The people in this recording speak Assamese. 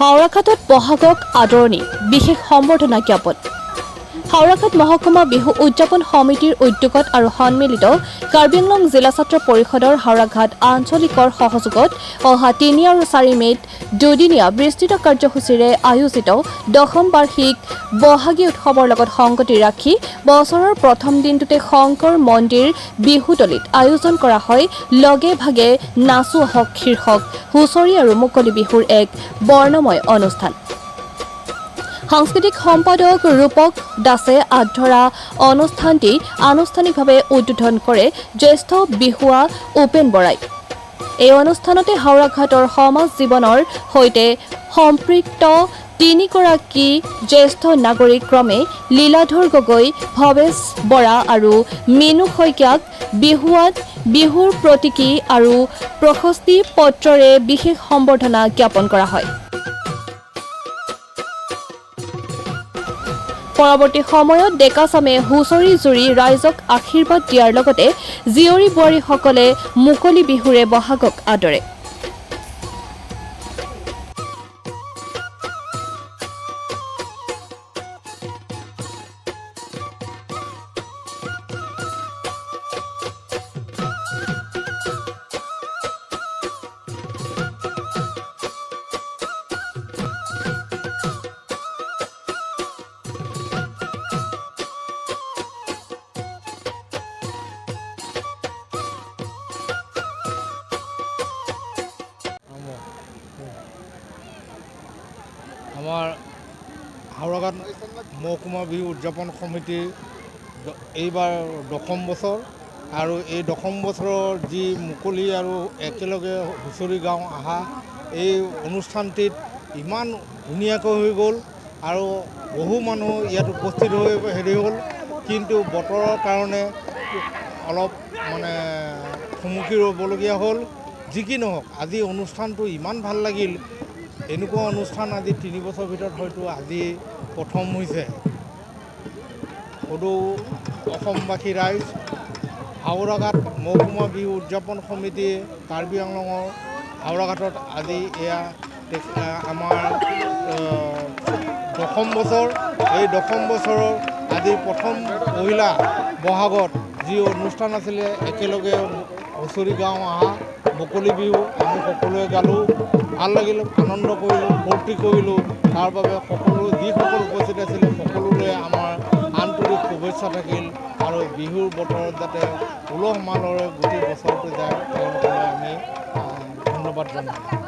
হাওৰাঘাটত বহাগক আদৰণি বিশেষ সম্বৰ্ধনা জ্ঞাপন। হাওৰাঘাট মহকুমা বিহু উদযাপন সমিতিৰ উদ্যোগত আৰু সন্মিলিত কাৰ্বি আংলং জিলা ছাত্ৰ পৰিষদৰ হাওৰাঘাট আঞ্চলিকৰ সহযোগত অহা ৩ আৰু ৪ মে'ত দুদিনীয়া বিস্তৃত কাৰ্যসূচীৰে আয়োজিত দশম বাৰ্ষিক বহাগী উৎসৱৰ লগত সংগতি ৰাখি বছৰৰ প্ৰথম দিনটোতে শংকৰ মন্দিৰ বিহুতলীত আয়োজন কৰা হয় লগে ভাগে নাচো আহক শীৰ্ষক হুঁচৰি আৰু মুকলি বিহুৰ এক বৰ্ণময় অনুষ্ঠান। সাংস্কৃতিক সম্পাদক ৰূপক দাসে আধৰা অনুষ্ঠানটি আনুষ্ঠানিকভাৱে উদ্বোধন কৰে জ্যেষ্ঠ বিহুৱা উপেন বৰাই। এই অনুষ্ঠানতে হাওৰাঘাটৰ সমাজ জীৱনৰ সৈতে সম্পৃক্ত ৩গৰাকী জ্যেষ্ঠ নাগৰিক ক্ৰমে লীলাধৰ গগৈ, ভৱেশ বৰা আৰু মিনু শইকীয়াক বিহুৱাত বিহুৰ প্ৰতীকী আৰু প্ৰশস্তি পত্ৰৰে বিশেষ সম্বৰ্ধনা জ্ঞাপন কৰা হয়। পৰৱৰ্তী সময়ত ডেকাচামে হুঁচৰি জুৰি ৰাইজক আশীৰ্বাদ দিয়াৰ লগতে জীয়ৰী বোৱাৰীসকলে মুকলি বিহুৰে বহাগক আদৰে। আমাৰ হাওৰাঘাট মহকুমা বিহু উদযাপন সমিতিৰ এইবাৰ দশম বছৰ আৰু এই দশম বছৰৰ যি মুকলি আৰু একেলগে হুঁচৰি গাঁও অহা এই অনুষ্ঠানটিত ইমান ধুনীয়াকৈ হৈ গ'ল আৰু বহু মানুহ ইয়াত উপস্থিত হৈ হেৰি হ'ল, কিন্তু বতৰৰ কাৰণে অলপ সন্মুখীন হ'বলগীয়া হ'ল। যি কি নহওক আজি অনুষ্ঠানটো ইমান ভাল লাগিল। এনেকুৱা অনুষ্ঠান আজি 3 বছৰৰ ভিতৰত হয়তো আজি প্ৰথম হৈছে। সদৌ অসমবাসী ৰাইজ হাওৰাঘাট মহকুমা বিহু উদযাপন সমিতি কাৰ্বি আংলঙৰ হাওৰাঘাটত আজি এয়া আমাৰ দশম বছৰ। এই দশম বছৰৰ আজি প্ৰথম পহিলা বহাগত যি অনুষ্ঠান আছিলে একেলগে হুঁচৰি গাঁও অহা মুকলি বিহু আমি সকলোৱে গালোঁ, ভাল লাগিল, আনন্দ কৰিলোঁ, ফূৰ্তি কৰিলোঁ। তাৰ বাবে যিসকল উপস্থিত আছিলে সকলোৰে আমাৰ আন্তৰিক শুভেচ্ছা থাকিল আৰু বিহুৰ বতৰত যাতে উলহ মালহেৰে গোটেই বছৰটো যায় তেওঁলোকলৈ আমি ধন্যবাদ জনাওঁ।